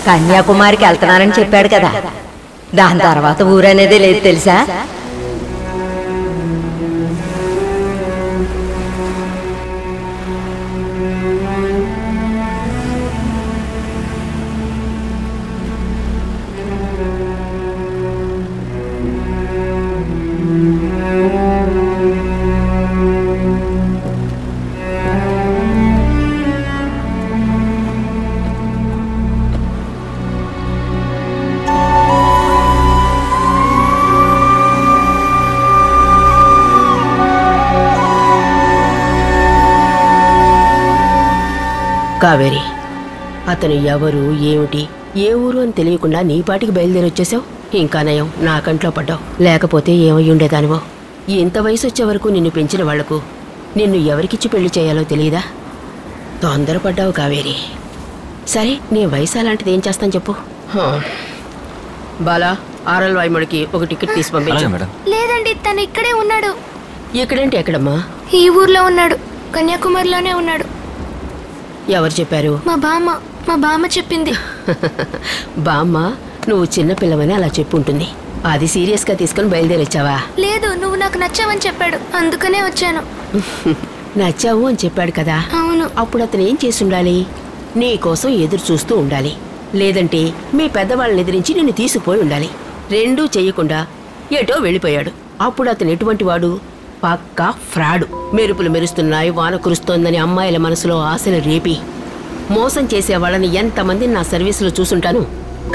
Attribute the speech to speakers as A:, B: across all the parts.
A: కన్యాకుమారికి వెళ్తున్నానని చెప్పాడు కదా, దాని తర్వాత ఊరనేదే లేదు తెలుసా?
B: కావేరి, అతను ఎవరు ఏమిటి ఏ ఊరు అని తెలియకుండా నీ పాటికి బయలుదేరి వచ్చేసావు. ఇంకా నయం నా కంట్లో పడ్డావు, లేకపోతే ఏమై ఉండేదానివో. ఇంత వయసు వచ్చే వరకు నిన్ను పెంచిన వాళ్లకు నిన్ను ఎవరికిచ్చి పెళ్లి చేయాలో తెలియదా? తొందరపడ్డావు కావేరి. సరే, నీ వయసు అలాంటిది ఏం చేస్తాను చెప్పు. బాలా, ఆర్ఎల్ వాయుముడికి ఒక టికెట్ తీసి పంపించు.
C: లేదండి, తను ఇక్కడే ఉన్నాడు.
B: ఇక్కడంటే ఎక్కడమ్మా?
C: ఈ ఊర్లో ఉన్నాడు, కన్యాకుమారిలోనే ఉన్నాడు.
B: ఎవరు చెప్పారు?
C: మా బామ్మ చెప్పింది.
B: బామ్మ నువ్వు చిన్నపిల్లవని అలా చెప్పుంటుంది. అది సీరియస్గా తీసుకుని బయలుదేరొచ్చావా?
C: లేదు, నువ్వు నాకు నచ్చావని చెప్పాడు, అందుకనే వచ్చాను.
B: నచ్చావు అని చెప్పాడు కదా?
C: అవును.
B: అప్పుడు అతను ఏం చేసి ఉండాలి? నీ కోసం ఎదురు చూస్తూ ఉండాలి, లేదంటే మీ పెద్దవాళ్ళని ఎదిరించి నిన్ను తీసుకుపోయి ఉండాలి. రెండూ చెయ్యకుండా ఎటో వెళ్ళిపోయాడు. అప్పుడు అతను ఎటువంటి వాడు? పక్కా ఫ్రాడు. మెరుపులు మెరుస్తున్నాయి, వాన కురుస్తోందని అమ్మాయిల మనసులో ఆశలు రేపి మోసం చేసే వాళ్ళని ఎంతమందిని నా సర్వీసులో చూసుంటాను.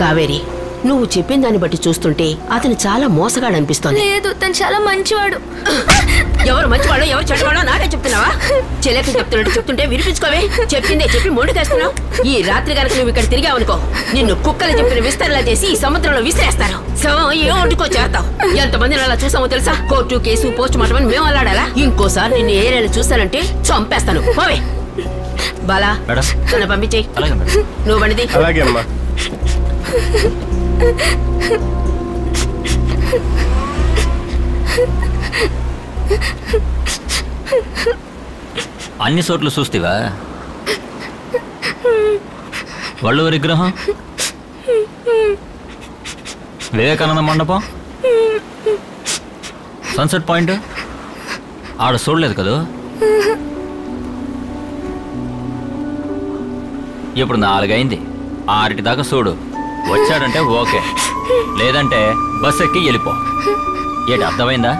B: కావేరి, నువ్వు చెప్పిన దాన్ని బట్టి చూస్తుంటే అతను చాలా మోసగాడు అనిపిస్తోంది.
C: లేదు, తను చాలా మంచివాడు.
B: ఎవరు మంచివాడో ఎవరు చెడ్డవాడో నాకే చెప్తున్నావా? చెల్లెకి చెప్తున్నట్టు చెప్తుంటే వినిపించుకోవే. చెప్పిందే చెప్పి మొండికేస్తున్నావు. ఈ రాత్రి కనుక నువ్వు ఇక్కడ తిరిగావనుకో, నిన్ను కుక్కలు చెప్పిన విస్తరలా చేసి ఈ సముద్రంలో విసిరేస్తారు. శవం ఏ ఒంటికో చేస్తావు. ఎంతమందిని అలా చూసామో తెలుసా? కోర్టు, కేసు, పోస్ట్ మార్టం అని మేము అల్లాడాలా? ఇంకోసారి నిన్ను ఏరియాలో చూసానంటే చంపేస్తాను. పోవే. బాలా, నన్ను పంపించేయి. నువ్వు బండిది.
D: అన్ని చోట్ల చూస్తేవా? వళ్ళూరి విగ్రహం, వివేకానంద మండపం, సన్సెట్ పాయింట్ ఆడ చూడలేదు కదా? ఇప్పుడు 4 అయింది, 6 దాకా చూడు. వచ్చాడంటే ఓకే, లేదంటే బస్ ఎక్కి వెళ్ళిపో. ఏంటి అర్థమైందా?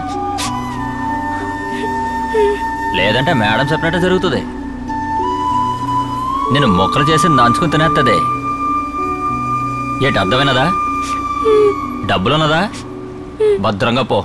D: లేదంటే మేడం చెప్పినట్టే జరుగుతుంది. నేను మొక్కలు చేసి నంచుకుని తినేస్తుంది. ఏంటి అర్థమైనదా? డబ్బులున్నదా? భద్రంగా పో.